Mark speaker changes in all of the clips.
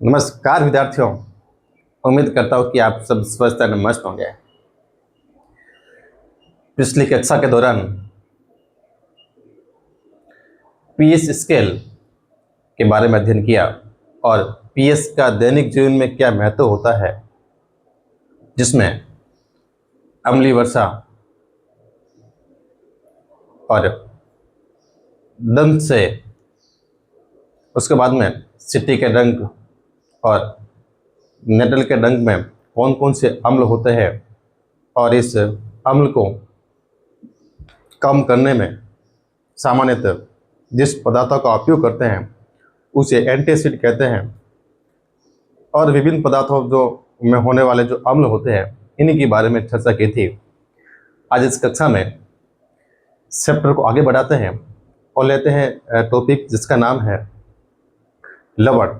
Speaker 1: नमस्कार विद्यार्थियों। उम्मीद करता हूँ कि आप सब स्वस्थ और मस्त होंगे। पिछली कक्षा के दौरान पीएस स्केल के बारे में अध्ययन किया और पीएस का दैनिक जीवन में क्या महत्व होता है, जिसमें अम्लीय वर्षा और दंत से, उसके बाद में सिटी के रंग और नेटल के रंग में कौन कौन से अम्ल होते हैं और इस अम्ल को कम करने में सामान्यतः जिस पदार्थों का उपयोग करते हैं उसे एंटीएसिड कहते हैं, और विभिन्न पदार्थों जो में होने वाले जो अम्ल होते हैं इन्हीं के बारे में चर्चा की थी। आज इस कक्षा में चैप्टर को आगे बढ़ाते हैं और लेते हैं टॉपिक जिसका नाम है लवण,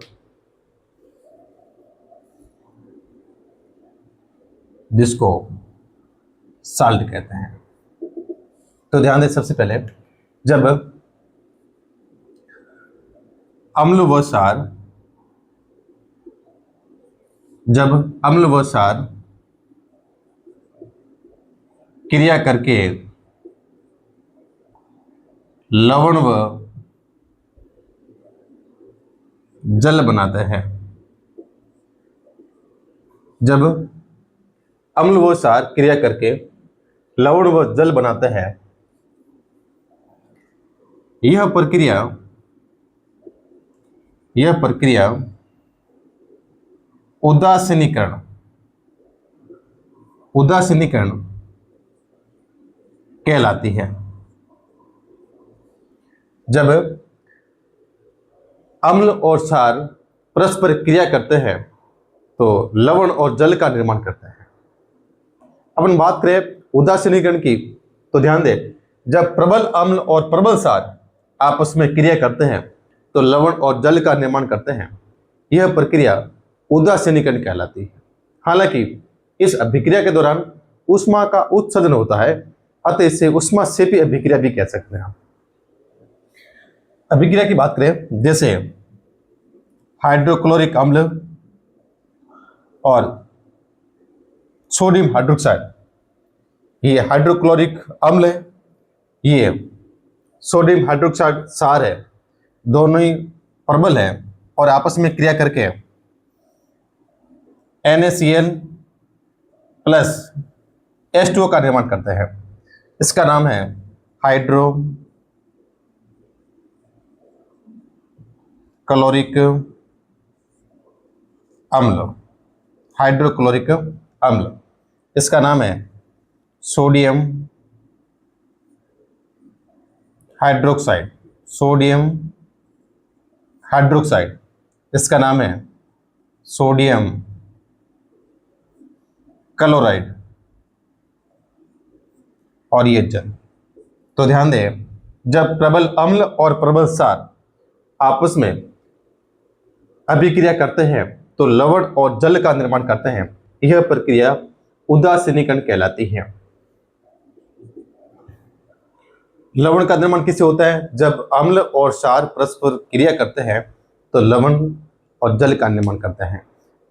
Speaker 1: जिसको साल्ट कहते हैं। तो ध्यान दें, सबसे पहले जब अम्ल व क्षार क्रिया करके लवण व जल बनाते हैं, जब अम्ल व क्षार क्रिया करके लवण व जल बनाते हैं, यह प्रक्रिया उदासीनीकरण कहलाती है। जब अम्ल और क्षार परस्पर क्रिया करते हैं तो लवण और जल का निर्माण करते हैं। अपन बात करें उदासीनीकरण की, तो ध्यान दें, जब प्रबल अम्ल और प्रबल क्षार आपस में क्रिया करते हैं तो लवण और जल का निर्माण करते हैं। यह प्रक्रिया उदासीनीकरण कहलाती है। हालांकि इस अभिक्रिया के दौरान ऊष्मा का उत्सर्जन होता है, अतः इसे ऊष्माक्षेपी अभिक्रिया भी कह सकते हैं। अभिक्रिया की बात करें, जैसे हाइड्रोक्लोरिक अम्ल और सोडियम हाइड्रोक्साइड, ये हाइड्रोक्लोरिक अम्ल है, ये सोडियम हाइड्रोक्साइड क्षार है, दोनों ही प्रबल है और आपस में क्रिया करके NaCl प्लस H2O का निर्माण करते हैं। इसका नाम है हाइड्रोक्लोरिक अम्ल। इसका नाम है सोडियम हाइड्रोक्साइड। इसका नाम है सोडियम क्लोराइड, और ये जल। तो ध्यान दें, जब प्रबल अम्ल और प्रबल क्षार आपस में अभिक्रिया करते हैं तो लवण और जल का निर्माण करते हैं। यह प्रक्रिया उदासीनीकरण कहलाती है। लवण का निर्माण किससे होता है? जब अम्ल और क्षार परस्पर क्रिया करते हैं तो लवण और जल का निर्माण करते हैं।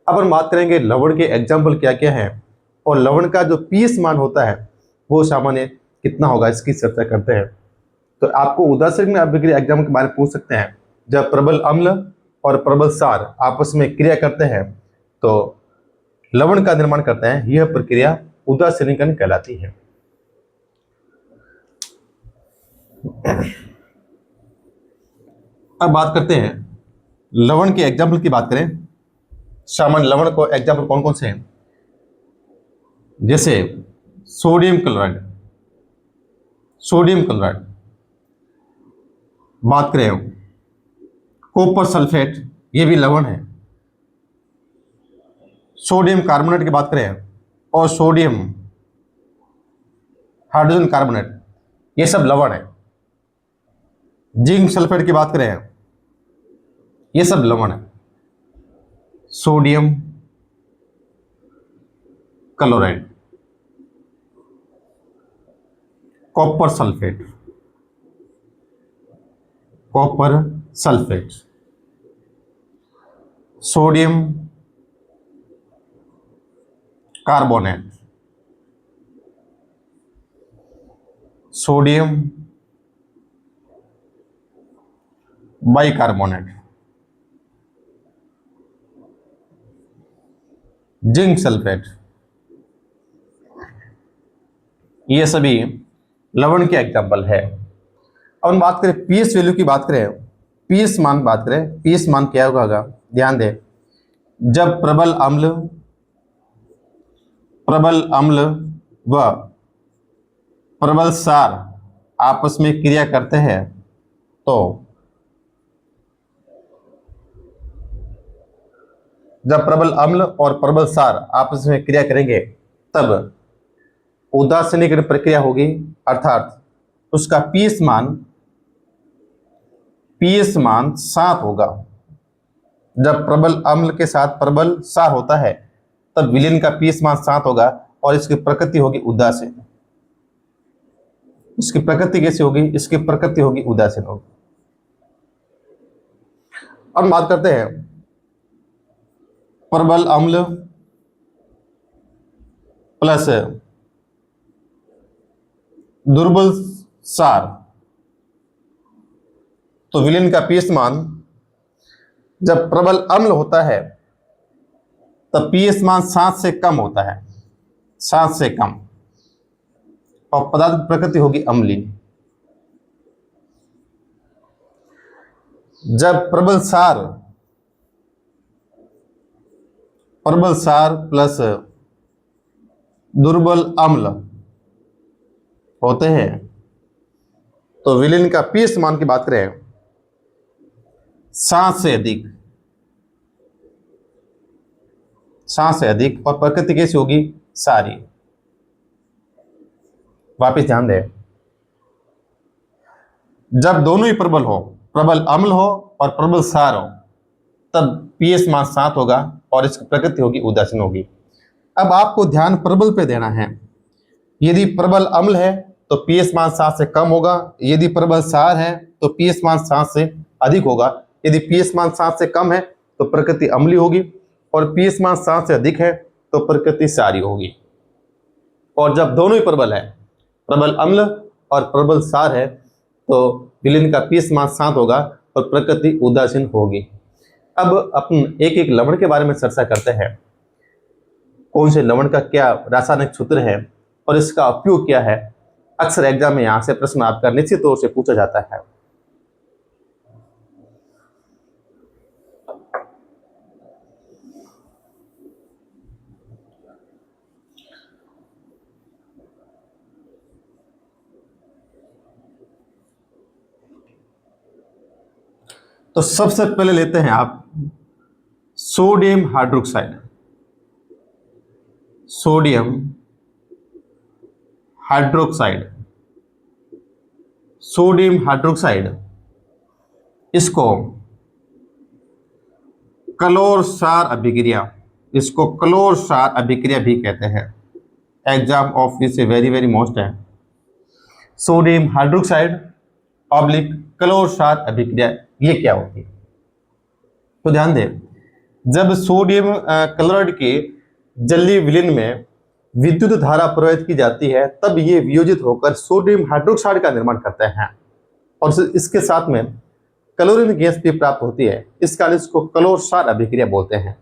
Speaker 1: अब हम बात करेंगे लवण के एग्जाम्पल क्या क्या है और लवण का जो पीएच मान होता है वो सामान्य कितना होगा, इसकी चर्चा करते हैं। तो आपको उदासीन अभिक्रिया एग्जाम के बारे में पूछ सकते हैं। जब प्रबल अम्ल और प्रबल क्षार आपस में क्रिया करते हैं तो लवण का निर्माण करते हैं। यह प्रक्रिया उदासीनीकरण कहलाती है। अब बात करते हैं लवण के एग्जाम्पल की बात करें। सामान्य लवण को एग्जाम्पल कौन कौन से हैं? जैसे सोडियम क्लोराइड, बात करें कॉपर सल्फेट, ये भी लवण है। सोडियम कार्बोनेट की बात करें और सोडियम हाइड्रोजन कार्बोनेट, ये सब लवण है। जिंक सल्फेट की बात करें, ये सब लवण है। Sodium chloride, copper sulphate, sodium carbonate, sodium bicarbonate, zinc sulphate, ये सभी लवण के एग्जाम्पल है। अब हम बात करें पीएच वैल्यू की, बात करें पीएच मान, बात करें पीएच मान क्या होगा, ध्यान दें। जब प्रबल अम्ल व प्रबल क्षार आपस में क्रिया करते हैं तो जब प्रबल अम्ल और प्रबल क्षार आपस में क्रिया करेंगे तब उदासीनीकरण प्रक्रिया होगी, अर्थात उसका पीएच मान 7 होगा। जब प्रबल अम्ल के साथ प्रबल क्षार होता है तब विलयन का पीएच मान 7 होगा और इसकी प्रकृति होगी उदासीन। इसकी प्रकृति कैसी होगी, इसकी प्रकृति होगी उदासीन होगी। अब बात करते हैं प्रबल अम्ल प्लस दुर्बल क्षार, तो विलयन का पीएच मान जब प्रबल अम्ल होता है तब पीएच मान 7 से कम होता है, 7 से कम, और पदार्थ की प्रकृति होगी अम्लीय। जब प्रबल क्षार प्लस दुर्बल अम्ल होते हैं तो विलयन का पीएच मान की बात करें 7 से अधिक, 7 से अधिक, और प्रकृति कैसी होगी, सारी। वापिस ध्यान दें, जब दोनों ही प्रबल हो, प्रबल अम्ल हो और प्रबल क्षार हो, तब पीएच मान 7 होगा और इसकी प्रकृति होगी उदासीन होगी। अब आपको ध्यान प्रबल पे देना है। यदि प्रबल अम्ल है तो पीएच मान 7 से कम होगा, यदि प्रबल क्षार है तो पीएच मान 7 से अधिक होगा, यदि पीएच मान 7 से कम है तो प्रकृति अम्लीय होगी, और पीएच मान 7 से अधिक है तो प्रकृति क्षारीय होगी। और जब दोनों ही प्रबल है, प्रबल अम्ल और प्रबल क्षार है, तो विलयन का पीएच मान 7 होगा और प्रकृति उदासीन होगी। अब अपन एक एक लवण के बारे में चर्चा करते हैं, कौन से लवण का क्या रासायनिक सूत्र है और इसका उपयोग क्या है। अक्सर एग्जाम में यहां से प्रश्न आपका निश्चित तौर से पूछा जाता है। तो सबसे पहले लेते हैं आप sodium hydroxide. Sodium hydroxide, sodium hydroxide, इसको क्लोर क्षार अभिक्रिया, इसको क्लोर क्षार अभिक्रिया भी कहते हैं। एग्जाम ऑफिस से वेरी वेरी मोस्ट है। सोडियम हाइड्रोक्साइड ऑब्लिक क्लोर क्षार अभिक्रिया, ये क्या होती है? तो ध्यान दें, जब सोडियम क्लोराइड के जलीय विलयन में विद्युत धारा प्रवाहित की जाती है तब ये वियोजित होकर सोडियम हाइड्रोक्साइड का निर्माण करते हैं और इसके साथ में क्लोरीन गैस भी प्राप्त होती है। इस कारण इसको क्लोर क्षार अभिक्रिया बोलते हैं।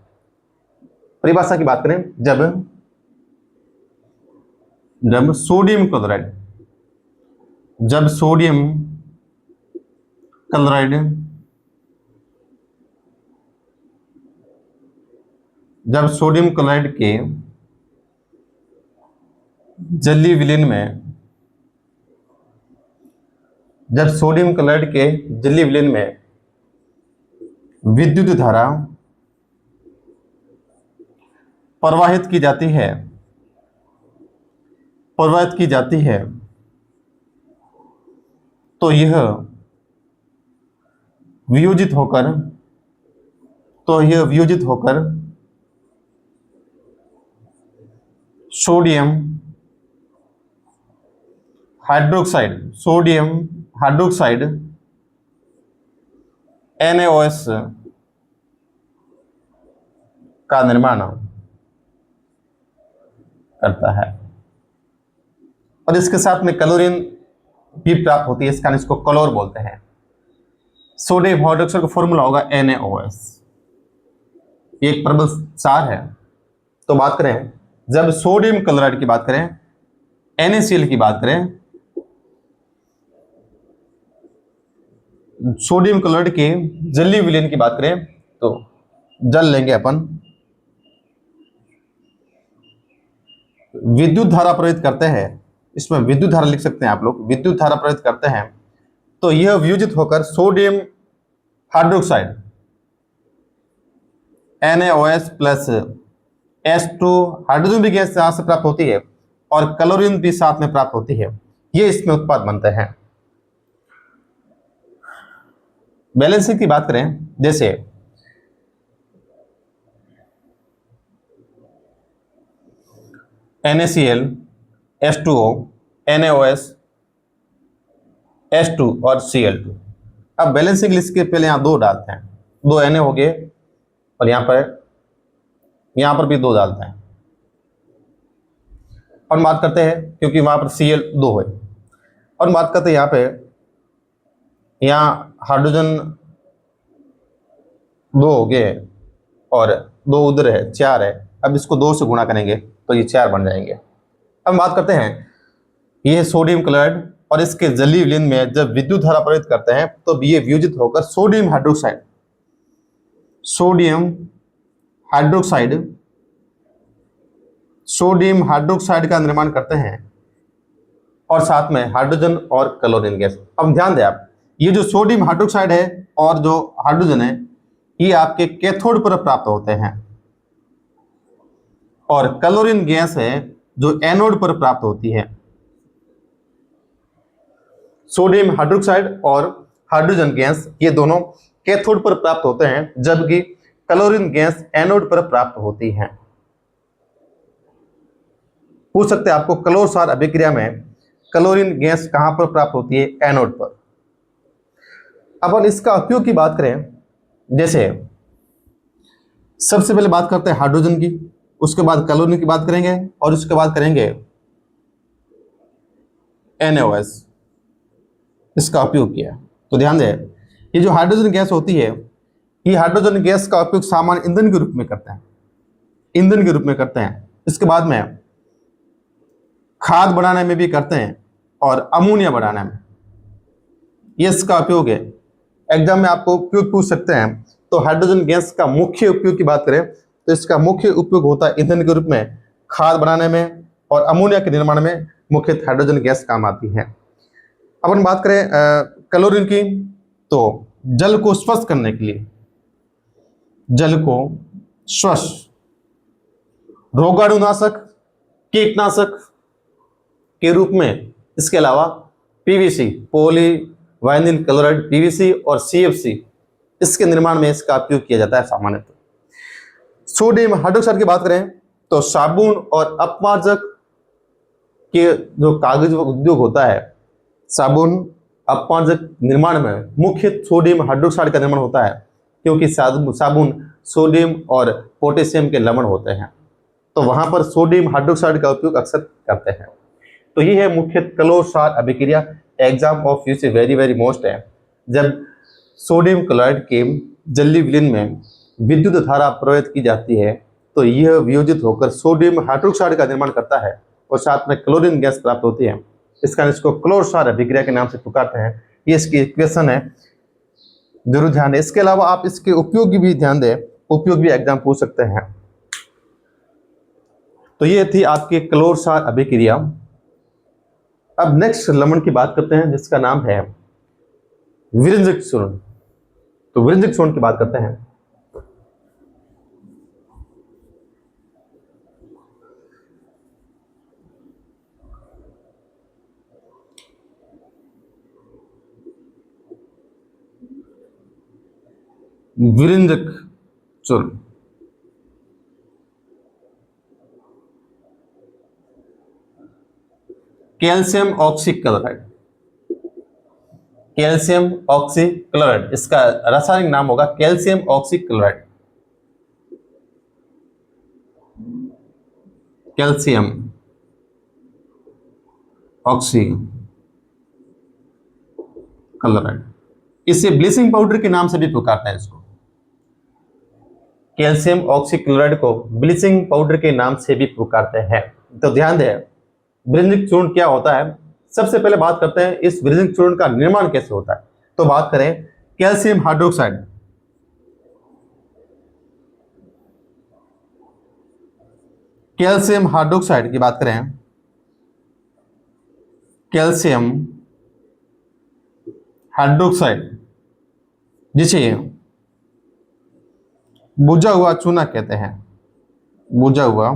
Speaker 1: परिभाषा की बात करें, जब सोडियम क्लोराइड, जब सोडियम क्लोराइड जब सोडियम क्लोराइड के जलीय विलयन में, जब सोडियम क्लोराइड के जलीय विलयन में विद्युत धारा प्रवाहित की जाती है, तो यह वियोजित होकर सोडियम हाइड्रोक्साइड NaOH का निर्माण करता है और इसके साथ में क्लोरीन भी प्राप्त होती है, इस कारण इसको क्लोर बोलते हैं। सोडियम हाइड्रोक्साइड का फॉर्मूला होगा NaOH, ये एक प्रबल क्षार है। तो बात करें, जब सोडियम क्लोराइड की बात करें, NaCl की बात करें, सोडियम क्लोराइड के जलीय विलयन की बात करें तो जल लेंगे अपन, विद्युत धारा प्रवाहित करते हैं, इसमें विद्युत धारा लिख सकते हैं आप लोग, विद्युत धारा प्रवाहित करते हैं तो यह वियोजित होकर sodium hydroxide NaOH plus H2 hydrogen भी गैस यहां से प्राप्त होती है और क्लोरीन भी साथ में प्राप्त होती है, ये इसमें उत्पाद बनते हैं। बैलेंसिंग की बात करें, जैसे NaCl, H2O, NaOH, H2 और Cl2। अब बैलेंसिंग लिस्ट के पहले यहां दो डालते हैं, दो Na हो गए और यहां पर भी दो डालते हैं और बात करते हैं, क्योंकि वहां पर Cl दो है, और बात करते हैं यहाँ पे, यहाँ हाइड्रोजन दो हो गए और दो उधर है, चार है। अब इसको दो से गुणा करेंगे तो ये चार बन जाएंगे। अब बात करते हैं, ये सोडियम क्लोराइड और इसके जलीय विलयन में जब विद्युत धारा प्रवाहित करते हैं तो ये वियोजित होकर सोडियम हाइड्रोक्साइड का निर्माण करते हैं और साथ में हाइड्रोजन और क्लोरीन गैस। अब ध्यान दें आप, ये जो सोडियम हाइड्रोक्साइड है और जो हाइड्रोजन है, ये आपके कैथोड पर प्राप्त होते हैं और क्लोरीन गैस है जो एनोड पर प्राप्त होती है। सोडियम हाइड्रोक्साइड और हाइड्रोजन गैस ये दोनों कैथोड पर प्राप्त होते हैं, जबकि क्लोरीन गैस एनोड पर प्राप्त होती है। पूछ सकते हैं आपको, क्लोर क्षार अभिक्रिया में क्लोरीन गैस कहां पर प्राप्त होती है? एनोड पर। अब इसका उपयोग की बात करें, जैसे सबसे पहले बात करते हैं हाइड्रोजन की, उसके बाद क्लोरीन की बात करेंगे और उसके बाद करेंगे NaOH, इसका उपयोग किया। तो ध्यान दें, ये जो हाइड्रोजन गैस होती है, ये हाइड्रोजन गैस का उपयोग सामान्य ईंधन के रूप में करते हैं, इसके बाद में खाद बनाने में भी करते हैं और अमोनिया बनाने में, ये इसका उपयोग है। एग्जाम में आपको उपयोग पूछ सकते हैं, तो हाइड्रोजन गैस का मुख्य उपयोग की बात करें तो इसका मुख्य उपयोग होता है ईंधन के रूप में, खाद बनाने में और अमोनिया के निर्माण में मुख्यतः हाइड्रोजन गैस काम आती है। अपन बात करें क्लोरीन की, तो जल को स्वच्छ करने के लिए, रोगाणुनाशक, कीटनाशक के रूप में, इसके अलावा PVC, पॉलीवाइनिल क्लोराइड, PVC और CFC, इसके निर्माण में इसका उपयोग किया जाता है सामान्यतः। सोडियम हाइड्रोक्साइड की बात करें तो साबुन और अपमार्जक के जो कागज उद्योग होता है, साबुन अपमार्जक निर्माण में मुख्य सोडियम हाइड्रोक्साइड का निर्माण होता है, क्योंकि साबुन सोडियम और पोटेशियम के लवण होते हैं, तो वहां पर सोडियम हाइड्रोक्साइड का उपयोग अक्सर करते हैं। तो ये है मुख्य क्लोर क्षार अभिक्रिया। Exam of UC very most है, जब सोडियम क्लोराइड के जलीय विलयन में विद्युत धारा प्रवाहित की जाती है तो यह वियोजित होकर सोडियम हाइड्रोक्साइड का निर्माण करता है और साथ में क्लोरीन गैस प्राप्त होती है, इस कारण इसको क्लोर क्षार अभिक्रिया के नाम से पुकारते हैं। ये इसकी इक्वेशन है, जरूर ध्यान दें। इसके अलावा आप इसके उपयोग भी ध्यान दें, उपयोग भी एग्जाम पूछ सकते हैं। तो ये थी आपकी क्लोर क्षार अभिक्रिया। अब नेक्स्ट लवण की बात करते हैं, जिसका नाम है विरंजक चूर्ण। तो विरंजक चूर्ण की बात करते हैं। विरंजक चूर्ण, कैल्शियम ऑक्सीक्लोराइड, इसका रासायनिक नाम होगा calcium oxychloride. Calcium oxy chloride. इसे ब्लीचिंग पाउडर के नाम से भी पुकारते हैं इसको। कैल्शियम ऑक्सी क्लोराइड को ब्लीचिंग पाउडर के नाम से भी पुकारते हैं। तो ध्यान दें, ब्रिंजिक चूर्ण क्या होता है। सबसे पहले बात करते हैं इस ब्रिंजिक चूर्ण का निर्माण कैसे होता है। तो बात करें कैल्शियम हाइड्रोक्साइड, कैल्शियम हाइड्रोक्साइड की बात करें, कैल्शियम हाइड्रोक्साइड जिसे बुझा हुआ चूना कहते हैं, बुझा हुआ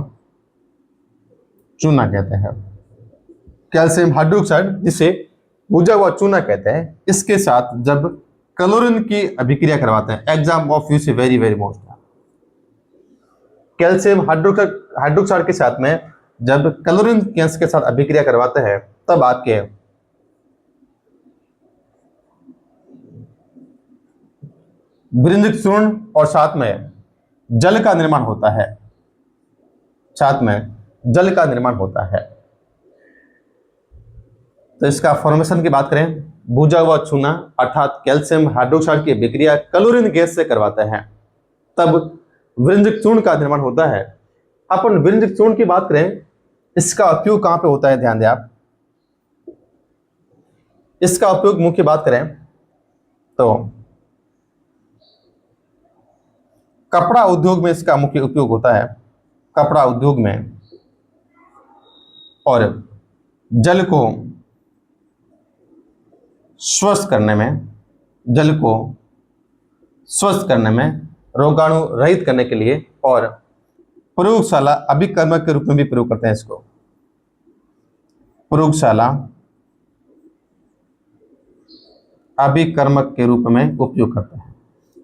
Speaker 1: चूना कहते हैं, कैल्शियम हाइड्रोक्साइड जिसे बुझा हुआ चूना कहते हैं, इसके साथ जब क्लोरीन की अभिक्रिया करवाते हैं, exam of use very very most, calcium hydroxide के साथ में जब क्लोरीन गैस के साथ अभिक्रिया करवाते हैं तब आपके ब्रिंजिक चूर्ण और साथ में जल का निर्माण होता है, साथ में जल का निर्माण होता है। तो इसका फॉर्मेशन की बात करें, बुझा हुआ चूना अर्थात कैल्शियम हाइड्रोक्साइड की अभिक्रिया क्लोरीन गैस से करवाते हैं तब ब्रिंजिक चूर्ण का निर्माण होता है। अपन ब्रिंजिक चूर्ण की बात करें, इसका उपयोग कहां पे होता है, ध्यान दें आप। इसका उपयोग मुख्य बात करें तो कपड़ा उद्योग में इसका मुख्य उपयोग होता है, कपड़ा उद्योग में, और जल को स्वच्छ करने में, जल को स्वच्छ करने में, रोगाणु रहित करने के लिए, और प्रयोगशाला अभिकर्मक के रूप में भी प्रयोग करते हैं इसको, प्रयोगशाला अभिकर्मक के रूप में उपयोग करते हैं।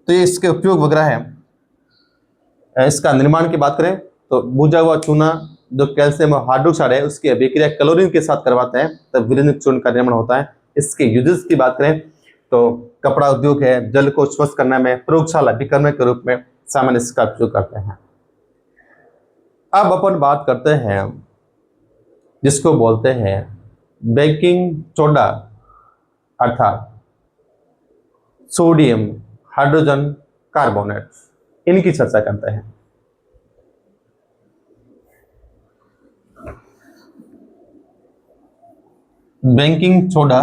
Speaker 1: तो ये इसके उपयोग वगैरह है। इसका निर्माण की बात करें तो बुझा हुआ चूना जो कैल्शियम हाइड्रोक्साइड है उसकी अभिक्रिया क्लोरीन के साथ करवाते हैं तब ब्रिंजिक चूर्ण का निर्माण होता है। इसके यूजेस की बात करें तो कपड़ा उद्योग है, जल को स्वच्छ करने में, प्रयोगशाला अभिकर्मक के रूप में सामान्य इसका उपयोग करते हैं। अब अपन बात करते हैं जिसको बोलते हैं बेकिंग सोडा अर्थात सोडियम हाइड्रोजन कार्बोनेट, इनकी चर्चा करते हैं। बेकिंग सोडा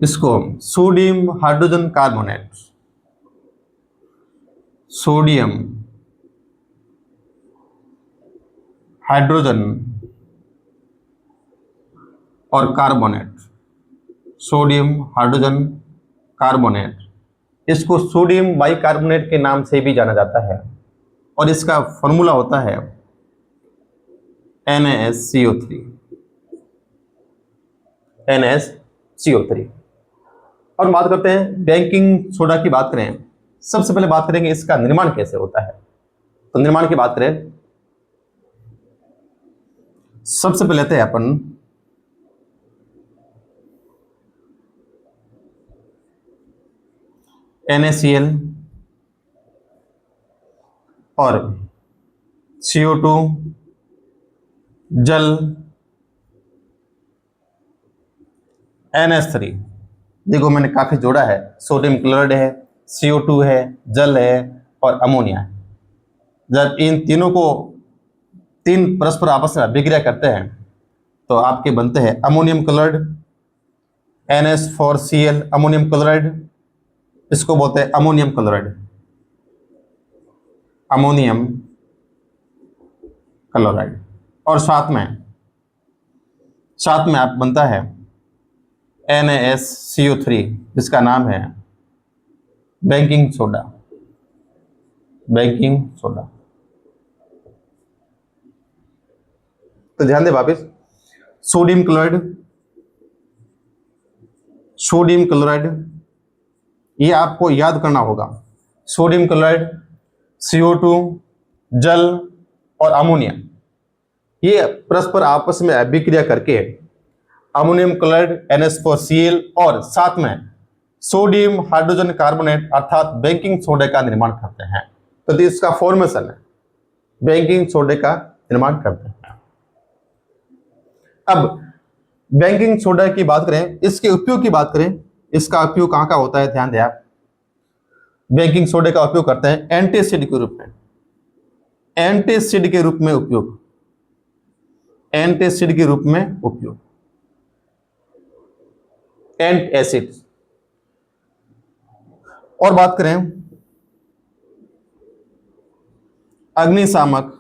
Speaker 1: इसको sodium hydrogen carbonate, sodium hydrogen और कार्बोनेट, सोडियम हाइड्रोजन कार्बोनेट, इसको सोडियम बाइकार्बोनेट के नाम से भी जाना जाता है और इसका फॉर्मूला होता है NaSCO3, NaSCO3। और बात करते हैं बेकिंग सोडा की बात करें, सबसे पहले बात करेंगे इसका निर्माण कैसे होता है। तो निर्माण की बात करें सबसे पहले लेते हैं अपन NaCl और CO2, जल NH3। देखो मैंने काफी जोड़ा है, सोडियम क्लोराइड है, CO2 है, जल है और अमोनिया है। जब इन तीनों को तीन परस्पर आपस में अभिक्रिया करते हैं तो आपके बनते हैं ammonium chloride, NH4Cl ammonium chloride, इसको बोलते हैं अमोनियम क्लोराइड, अमोनियम क्लोराइड। और साथ में आप बनता है NaSCO3 जिसका नाम है बेकिंग सोडा, बेकिंग सोडा। तो ध्यान दें वापिस, सोडियम क्लोराइड ये आपको याद करना होगा। सोडियम क्लोराइड, CO2, जल और अमोनिया, ये परस्पर आपस में अभिक्रिया करके अमोनियम क्लोराइड NH4Cl और साथ में सोडियम हाइड्रोजन कार्बोनेट अर्थात बेकिंग सोडा का निर्माण करते हैं। तो इसका फॉर्मेशन है, बेकिंग सोडे का निर्माण करते हैं। अब बेकिंग सोडा की बात करें, इसके उपयोग की बात करें, इसका उपयोग कहां का होता है, ध्यान दें आप। बेकिंग सोडे का उपयोग करते हैं एंटीएसिड के रूप में, एंटीएसिड के रूप में उपयोग, एंटीएसिड के रूप में उपयोग, एंट-एसिड। और बात करें अग्निशामक,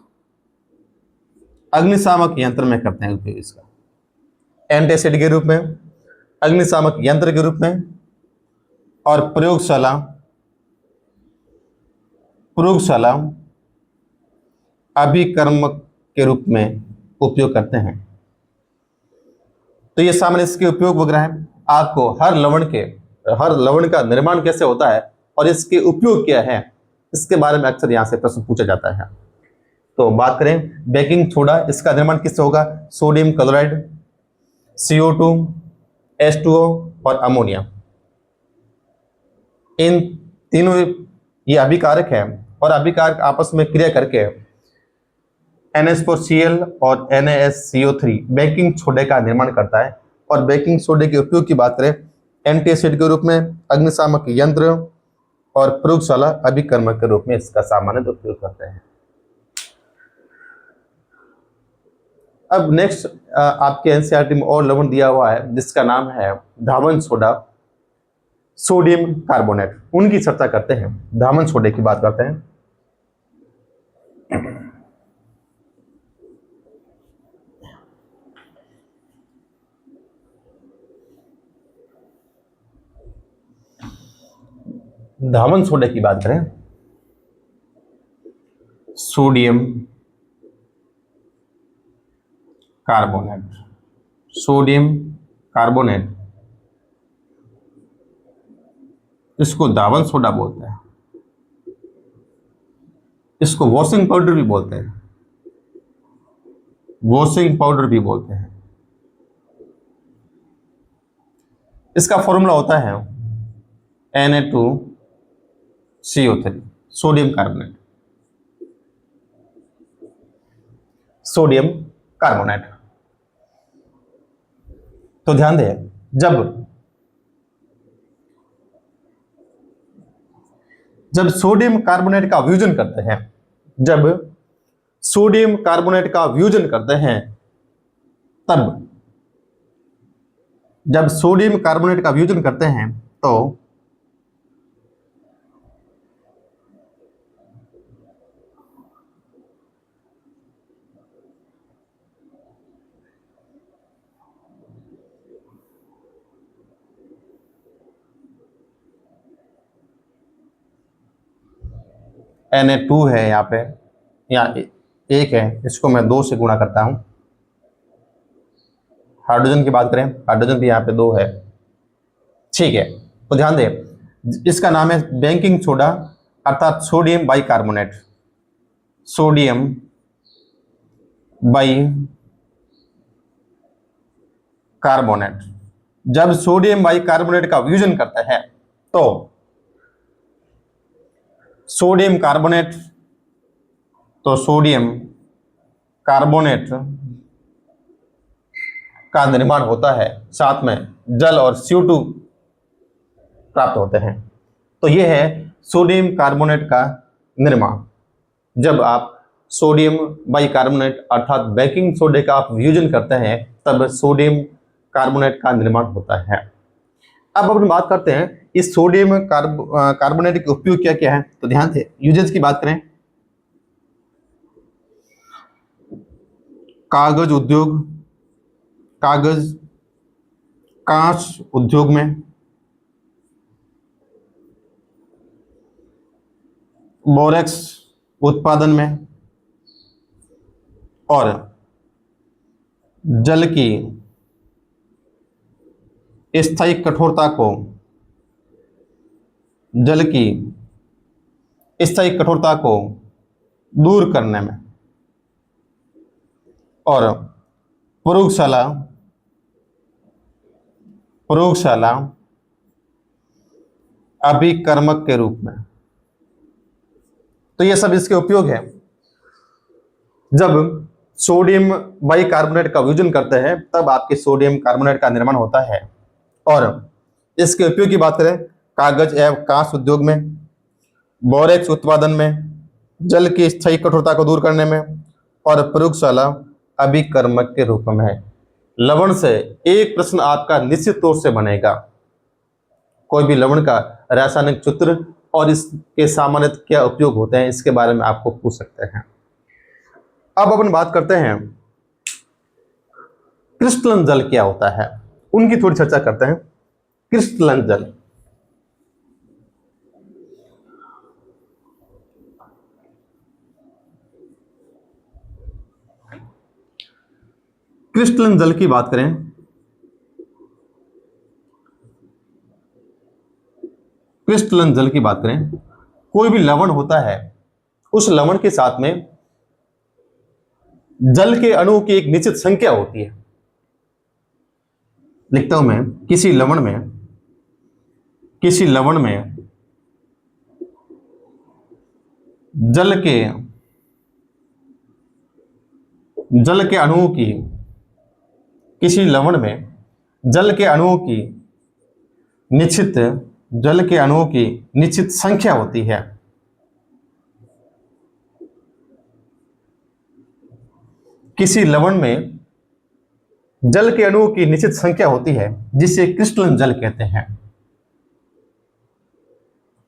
Speaker 1: अग्निशामक यंत्र में करते हैं उपयोग इसका, एंटीएसिड के रूप में, अग्निशामक यंत्र के रूप में और प्रयोगशाला, प्रयोगशाला अभिकर्मक के रूप में उपयोग करते हैं। तो ये सामान्य इसके उपयोग वगैरह है। आपको हर लवण का निर्माण कैसे होता है और इसके उपयोग क्या है, इसके बारे में अक्सर यहां से प्रश्न पूछा जाता है। तो बात करें बेकिंग सोडा, इसका निर्माण किससे होगा, सोडियम क्लोराइड, CO2, H2O और अमोनिया, इन तीनों ये अभिकारक हैं और अभिकारक आपस में क्रिया करके NH4Cl और NaSCO3 बेकिंग सोडे का निर्माण करता है। और बेकिंग सोडे के उपयोग की बात करें एंटीएसिड के रूप में, अग्निशामक यंत्र और प्रयोगशाला अभिकर्मक के रूप में इसका सामान्य उपयोग करते हैं। अब नेक्स्ट आपके एनसीईआरटी में और लवण दिया हुआ है जिसका नाम है धावन सोडा, सोडियम कार्बोनेट, उनकी चर्चा करते हैं। धावन सोडे की बात करते हैं। धावन सोडे की बात करें, सोडियम कार्बोनेट, सोडियम कार्बोनेट, इसको धावन सोडा बोलते हैं, इसको वॉशिंग पाउडर भी बोलते हैं, वॉशिंग पाउडर भी बोलते हैं। इसका फॉर्मूला होता है Na2CO3, sodium carbonate, sodium carbonate. तो ध्यान दें, जब सोडियम कार्बोनेट का वियोजन करते हैं, जब सोडियम कार्बोनेट का वियोजन करते हैं, तब जब सोडियम कार्बोनेट का वियोजन करते हैं तो Na2 है, यहाँ पे यहाँ 1 है, इसको मैं 2 से गुणा करता हूं। हाइड्रोजन की बात करें, हाइड्रोजन भी यहाँ पे 2 है, ठीक है। तो ध्यान दें, इसका नाम है बेकिंग सोडा अर्थात सोडियम बाइकार्बोनेट, सोडियम बाइकार्बोनेट। जब सोडियम बाइकार्बोनेट का वियोजन करता है तो सोडियम कार्बोनेट, तो सोडियम कार्बोनेट का निर्माण होता है, साथ में जल और CO2 प्राप्त होते हैं। तो यह है सोडियम कार्बोनेट का निर्माण। जब आप सोडियम बाइकार्बोनेट अर्थात बेकिंग सोडे का आप वियोजन करते हैं तब सोडियम कार्बोनेट का निर्माण होता है। अब अपन बात करते हैं इस सोडियम कार्बोनेट के उपयोग क्या क्या है। तो ध्यान से यूजेस की बात करें, कागज उद्योग, कागज कांच उद्योग में, बोरेक्स उत्पादन में और जल की स्थायी कठोरता को, जल की स्थायी कठोरता को दूर करने में और प्रयोगशाला प्रयोगशाला अभिकर्मक के रूप में। तो ये सब इसके उपयोग है। जब सोडियम बाइकार्बोनेट का विभाजन करते हैं तब आपके सोडियम कार्बोनेट का निर्माण होता है। और इसके उपयोग की बात करें, कागज एवं कांस उद्योग में, बोरेक्स उत्पादन में, जल की स्थायी कठोरता को दूर करने में, और प्रयोगशाला अभिकर्मक के रूप में है। लवण से एक प्रश्न आपका निश्चित तौर से बनेगा। कोई भी लवण का रासायनिक सूत्र और इसके सामान्य क्या उपयोग होते हैं इसके बारे में आपको पूछ सकते हैं। अब अपन बात करते हैं क्रिस्टलन जल क्या होता है, उनकी थोड़ी चर्चा करते हैं। क्रिस्टलन जल, क्रिस्टलन जल की बात करें, क्रिस्टलन जल की बात करें, कोई भी लवण होता है उस लवण के साथ में जल के अणुओं की एक निश्चित संख्या होती है। लिखता हूं मैं, किसी लवण में जल के अणुओं की, किसी लवण में जल के अणुओं की निश्चित संख्या होती है। किसी लवण में जल के अणुओं की निश्चित संख्या होती है जिसे क्रिस्टलन जल कहते हैं।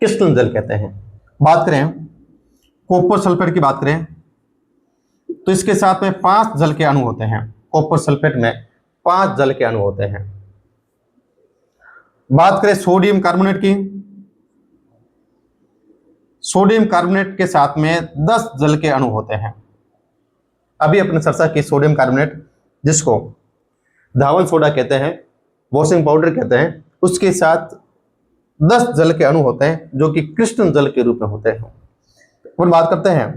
Speaker 1: क्रिस्टलन जल कहते हैं। बात करें कॉपर सल्फेट की, बात करें तो इसके साथ में 5 जल के अणु होते हैं। कॉपर सल्फेट में 5 जल के अणु होते हैं। बात करें सोडियम कार्बोनेट की, सोडियम कार्बोनेट के साथ में 10 जल के अणु होते हैं। अभी अपने चर्चा की सोडियम कार्बोनेट, जिसको धावन सोडा कहते हैं, वॉशिंग पाउडर कहते हैं, उसके साथ 10 जल के अणु होते हैं जो कि क्रिस्टलन जल के रूप में होते हैं। अपन बात करते हैं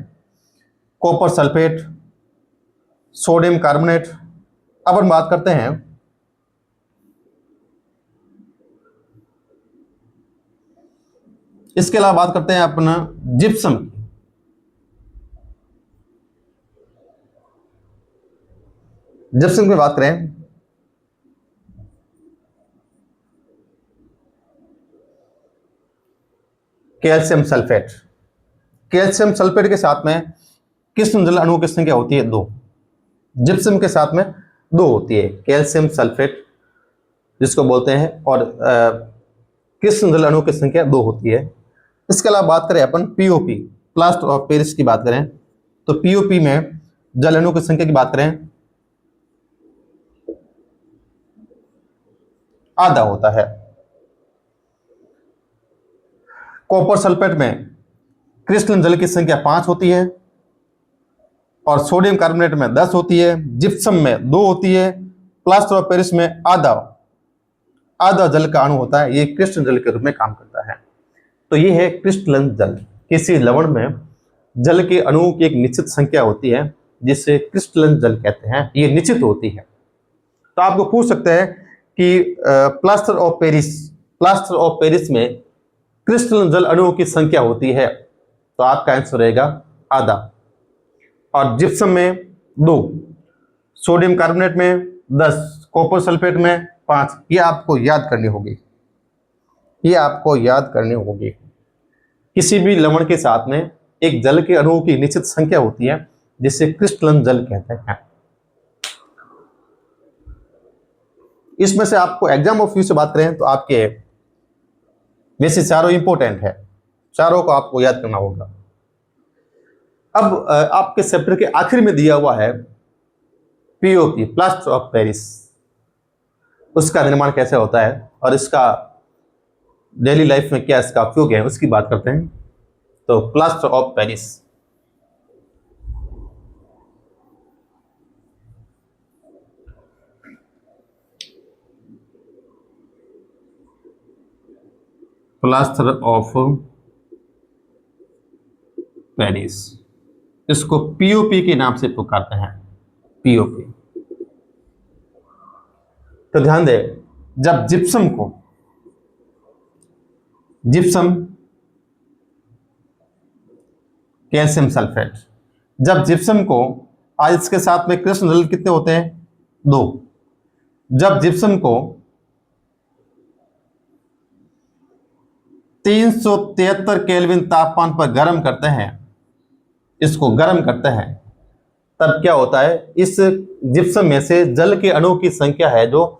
Speaker 1: कॉपर सल्फेट, सोडियम कार्बोनेट। अब हम बात करते हैं इसके अलावा बात करते हैं अपना जिप्सम की। जिप्सम की बात करें कैल्शियम सल्फेट, कैल्शियम सल्फेट के साथ में क्रिस्टलन जल अणुओं की संख्या होती है 2। जिप्सम के साथ में 2 होती है, कैल्शियम सल्फेट जिसको बोलते हैं, और क्रिस्टलन जल अणुओं की संख्या 2 होती है। इसके अलावा बात करें अपन पीओपी, प्लास्टर ऑफ पेरिस की बात करें तो पीओपी में जल अणुओं की संख्या की बात करें आधा होता है। कॉपर सल्फेट में क्रिस्टलन जल की संख्या 5 होती है और सोडियम कार्बोनेट में 10 होती है। जिप्सम में 2 होती है। प्लास्टर ऑफ पेरिस में आधा जल का अणु होता है। ये क्रिस्टलन जल के रूप में काम करता है। तो ये है क्रिस्टलन जल। किसी लवण में जल के अणुओं की एक निश्चित संख्या होती है जिसे क्रिस्टलन जल कहते हैं। ये निश्चित होती है। तो आपको पूछ सकते हैं कि प्लास्टर ऑफ पेरिस में क्रिस्टलन जल अणुओं की संख्या होती है, तो आपका आंसर रहेगा आधा। और जिप्सम में 2, सोडियम कार्बोनेट में 10, कॉपर सल्फेट में 5। ये आपको याद करनी होगी। किसी भी लवण के साथ में एक जल के अणुओं की निश्चित संख्या होती है जिसे क्रिस्टलन जल कहते हैं। इसमें से आपको एग्जाम ऑफ व्यू से बात करें तो आपके वैसे चारों इंपॉर्टेंट है, चारों को आपको याद करना होगा। अब आपके चैप्टर के आखिर में दिया हुआ है पीओपी, प्लास्टर ऑफ पेरिस, उसका निर्माण कैसे होता है और इसका डेली लाइफ में क्या इसका उपयोग है उसकी बात करते हैं। तो plaster of Paris, plaster of Paris, इसको पीओपी के नाम से पुकारते हैं, पीओपी। तो ध्यान दें, जब जिप्सम कैल्शियम सल्फेट, जब जिप्सम को, आज इसके साथ में कृष्ण जल कितने होते हैं? 2। जब जिप्सम को 373 केल्विन तापमान पर गर्म करते हैं, इसको गर्म करते हैं, तब क्या होता है? इस जिप्सम में से जल के अणुओं की संख्या है जो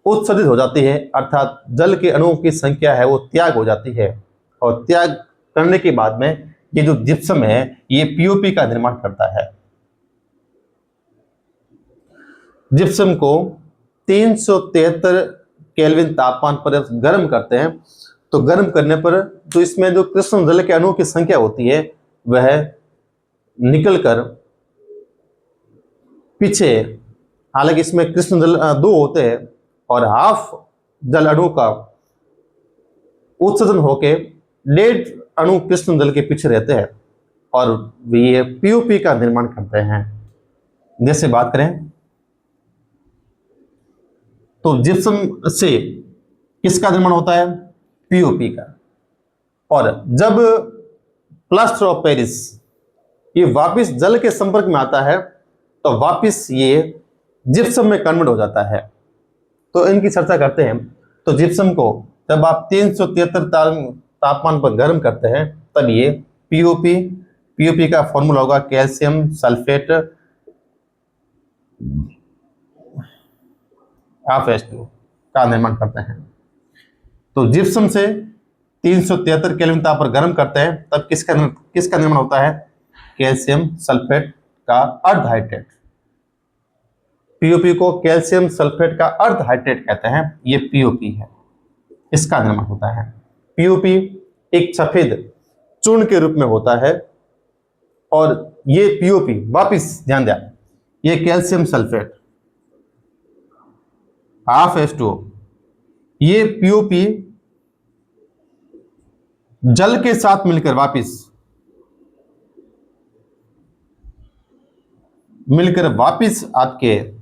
Speaker 1: उत्सर्जित हो जाती है, अर्थात जल के अणुओं की संख्या है वो त्याग हो जाती है, और त्याग करने के बाद में ये जो जिप्सम है ये पीओपी का निर्माण करता है। जिप्सम को 373 केल्विन तापमान पर गर्म करते हैं, तो गर्म करने पर तो इसमें जो कृष्ण जल के अणुओं की संख्या होती है वह निकलकर पीछे, हालांकि इसमें कृष्ण जल 2 होते हैं और हाफ जल अणु का उत्सर्जन होके 1.5 अणु कृष्ण जल के पीछे रहते हैं और ये पीओपी का निर्माण करते हैं। जैसे बात करें तो जिप्सम से किसका निर्माण होता है? पीओपी का। और जब प्लास्टर ऑफ पेरिस ये वापस जल के संपर्क में आता है तो वापस ये जिप्सम में कन्वर्ट हो जाता है। तो इनकी चर्चा करते हैं। तो जिप्सम को जब आप 373 तापमान पर गर्म करते हैं तब ये पीओपी का फॉर्मूला होगा कैल्शियम सल्फेट H2 का निर्माण करते हैं। तो जिप्सम से 373 केल्विन ताप पर गर्म करते हैं तब किसका निर्माण होता है? कैल्शियम सल्फेट का अर्ध हाइड्रेट। पीओपी को कैल्शियम सल्फेट का अर्ध हाइड्रेट कहते हैं, ये पीओपी है, इसका निर्माण होता है। पीओपी एक सफेद चूर्ण के रूप में होता है और ये पीओपी, वापिस ध्यान दें, ये कैल्शियम सल्फेट H2O, ये पीओपी जल के साथ मिलकर वापिस आपके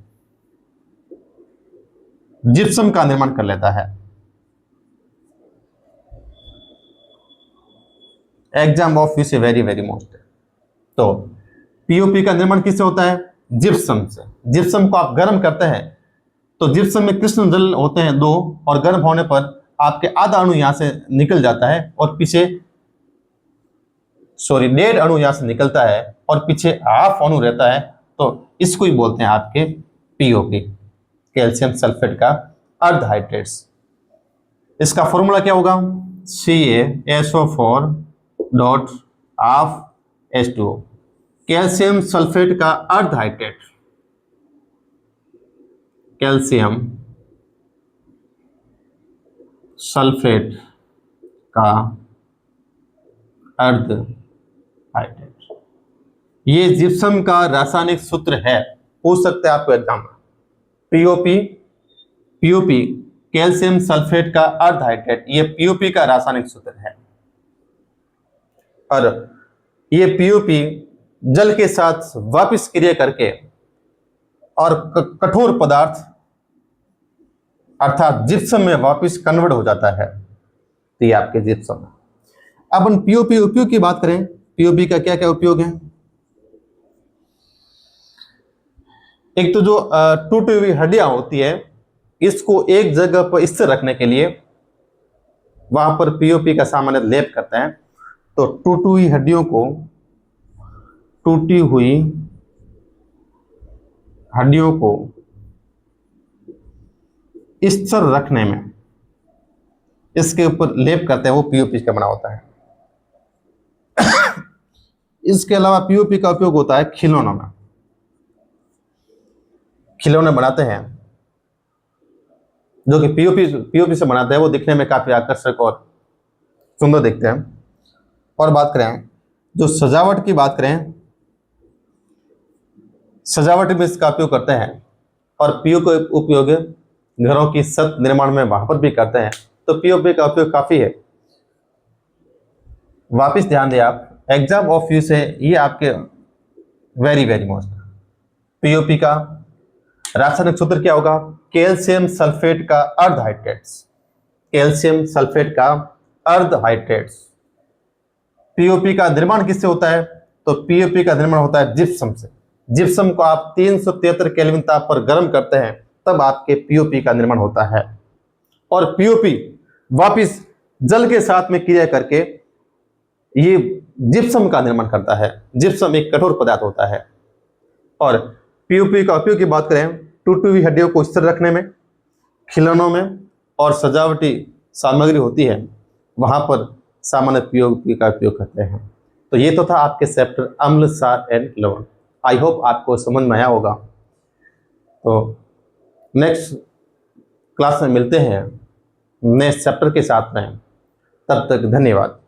Speaker 1: जिप्सम का निर्माण कर लेता है। Exam of which very very most. तो पीओपी का निर्माण किससे होता है? जिप्सम से। जिप्सम को आप गर्म करते हैं तो जिप्सम में कृष्ण जल होते हैं 2 और गर्म होने पर आपके आधा अणु यहां से निकल जाता है और पीछे 1.5 अणु यहां से निकलता है और पीछे हाफ अणु रहता है, तो इसको ही बोलते हैं आपके पीओपी, कैल्शियम सल्फेट का अर्ध हाइड्रेट्स। इसका फॉर्मूला क्या होगा? CaSO4 dot H2O, calcium sulphate का अर्ध हाइड्रेट, कैल्शियम सल्फेट का अर्ध हाइड्रेट। ये जिप्सम का रासायनिक सूत्र है, पूछ सकते हैं आपको एग्जाम में। पीओपी कैल्शियम सल्फेट का अर्ध हाइड्रेट, ये पीओपी का रासायनिक सूत्र है। और ये पीओपी जल के साथ वापस क्रिया करके और कठोर पदार्थ अर्थात जिप्सम में वापस कन्वर्ट हो जाता है, तो ये आपके जिप्सम है। अब हम पीओपी उपयोग की बात करें, पीओपी का क्या क्या उपयोग है? एक तो जो टूटी हुई हड्डियां होती है, इसको एक जगह पर स्थिर रखने के लिए वहां पर पीओपी का सामान्य लेप करते हैं। तो टूटी हुई हड्डियों को स्थिर रखने में इसके ऊपर लेप करते हैं, वो पीओपी का बना होता है। इसके अलावा पीओपी का उपयोग होता है खिलौनों में। खिलौने बनाते हैं जो कि पीओपी से बनाते हैं, वो दिखने में काफी आकर्षक और सुंदर दिखते हैं। और बात करें जो सजावट की बात करें, सजावट में इसका उपयोग करते हैं और पीओपी का उपयोग घरों की छत निर्माण में वहां पर भी करते हैं। तो पीओपी का उपयोग काफी है। वापिस ध्यान दें आप, एग्जाम ऑफ यू से ये आपके वेरी वेरी मोस्ट, पीओपी का रासायनिक सूत्र क्या होगा? कैल्शियम सल्फेट का अर्ध हाइड्रेट्स, कैल्शियम सल्फेट का अर्ध हाइड्रेट्स। पीओपी का निर्माण किससे होता है? तो पीओपी का निर्माण होता है जिप्सम से। जिप्सम को आप 373 केल्विन ताप पर गर्म करते हैं, तब आपके पीओपी का निर्माण होता है। और पीओपी वापिस जल के साथ में क्रिया करके ये जिप्सम का निर्माण करता है। जिप्सम एक कठोर पदार्थ होता है। और पीओपी का उपयोग की बात करें, टूटी हुई हड्डियों को स्थिर रखने में, खिलौनों में और सजावटी सामग्री होती है, वहां पर सामान्य पीओपी का उपयोग करते हैं। तो ये तो था आपके चैप्टर अम्ल, सार एंड लवण। आई होप आपको समझ में आया होगा। तो नेक्स्ट क्लास में मिलते हैं नेक्स्ट चैप्टर के साथ में। तब तक धन्यवाद।